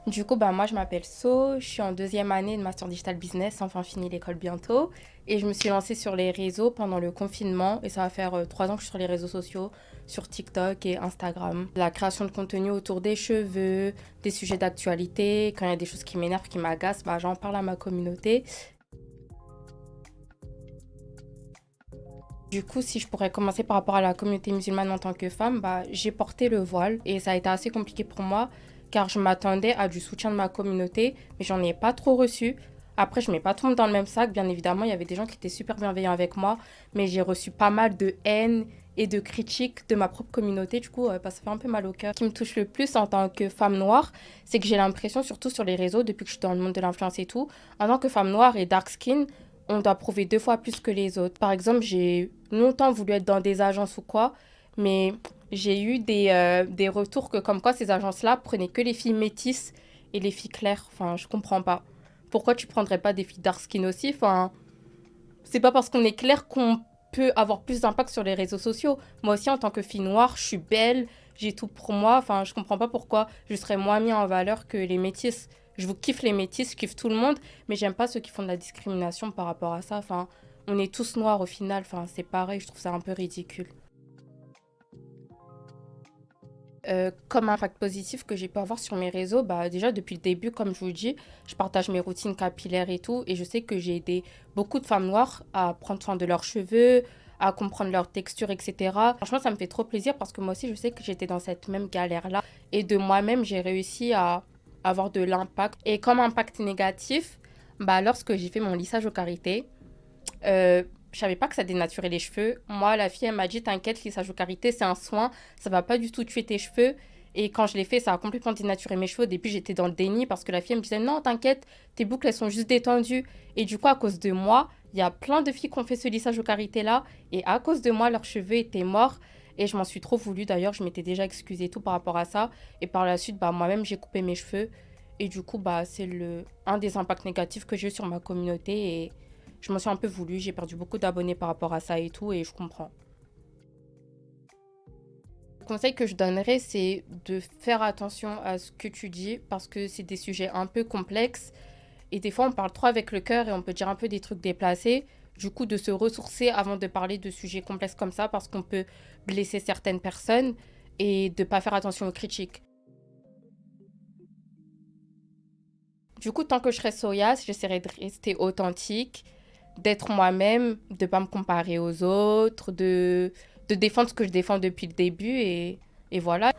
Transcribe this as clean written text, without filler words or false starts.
Du coup, bah, moi, je m'appelle So, je suis en deuxième année de Master Digital Business, enfin fini l'école bientôt. Et je me suis lancée sur les réseaux pendant le confinement et ça va faire 3 ans que je suis sur les réseaux sociaux, sur TikTok et Instagram. La création de contenu autour des cheveux, des sujets d'actualité, quand il y a des choses qui m'énervent, qui m'agacent, bah, j'en parle à ma communauté. Du coup, si je pourrais commencer par rapport à la communauté musulmane en tant que femme, bah, j'ai porté le voile et ça a été assez compliqué pour moi car je m'attendais à du soutien de ma communauté, mais j'en ai pas trop reçu. Après, je mets pas tout le monde dans le même sac, bien évidemment, il y avait des gens qui étaient super bienveillants avec moi, mais j'ai reçu pas mal de haine et de critiques de ma propre communauté. Du coup, bah, ça fait un peu mal au cœur. Ce qui me touche le plus en tant que femme noire, c'est que j'ai l'impression, surtout sur les réseaux, depuis que je suis dans le monde de l'influence et tout, en tant que femme noire et dark skin, on doit prouver 2 fois plus que les autres. Par exemple, j'ai longtemps voulu être dans des agences ou quoi, mais j'ai eu des retours que comme quoi ces agences-là prenaient que les filles métisses et les filles claires. Enfin, je comprends pas. Pourquoi tu prendrais pas des filles dark skin aussi? Enfin, c'est pas parce qu'on est clair qu'on peut avoir plus d'impact sur les réseaux sociaux. Moi aussi, en tant que fille noire, je suis belle, j'ai tout pour moi. Enfin, je comprends pas pourquoi je serais moins mis en valeur que les métisses. Je vous kiffe les métisses, je kiffe tout le monde, mais j'aime pas ceux qui font de la discrimination par rapport à ça. Enfin, on est tous noirs au final. Enfin, c'est pareil, je trouve ça un peu ridicule. Comme impact positif que j'ai pu avoir sur mes réseaux, bah déjà depuis le début, comme je vous le dis, je partage mes routines capillaires et tout, et je sais que j'ai aidé beaucoup de femmes noires à prendre soin de leurs cheveux, à comprendre leur texture, etc. Franchement, ça me fait trop plaisir parce que moi aussi, je sais que j'étais dans cette même galère-là, et de moi-même, j'ai réussi à avoir de l'impact. Et comme impact négatif, bah lorsque j'ai fait mon lissage au karité, je savais pas que ça dénaturait les cheveux. Moi, la fille, elle m'a dit, t'inquiète, lissage au karité, c'est un soin, ça va pas du tout tuer tes cheveux. Et quand je l'ai fait, ça a complètement dénaturé mes cheveux. Au début, j'étais dans le déni parce que la fille elle me disait, non, t'inquiète, tes boucles, elles sont juste détendues. Et du coup, à cause de moi, il y a plein de filles qui ont fait ce lissage au karité-là. Et à cause de moi, leurs cheveux étaient morts. Et je m'en suis trop voulu. D'ailleurs, je m'étais déjà excusée et tout par rapport à ça. Et par la suite, bah, moi-même, j'ai coupé mes cheveux. Et du coup, bah, c'est un des impacts négatifs que j'ai eu sur ma communauté. Et je m'en suis un peu voulu, j'ai perdu beaucoup d'abonnés par rapport à ça et tout, et je comprends. Le conseil que je donnerais, c'est de faire attention à ce que tu dis, parce que c'est des sujets un peu complexes, et des fois on parle trop avec le cœur et on peut dire un peu des trucs déplacés. Du coup, de se ressourcer avant de parler de sujets complexes comme ça, parce qu'on peut blesser certaines personnes, et de pas faire attention aux critiques. Du coup, tant que je serai Soya, j'essaierai de rester authentique, d'être moi-même, de pas me comparer aux autres, de défendre ce que je défends depuis le début et voilà.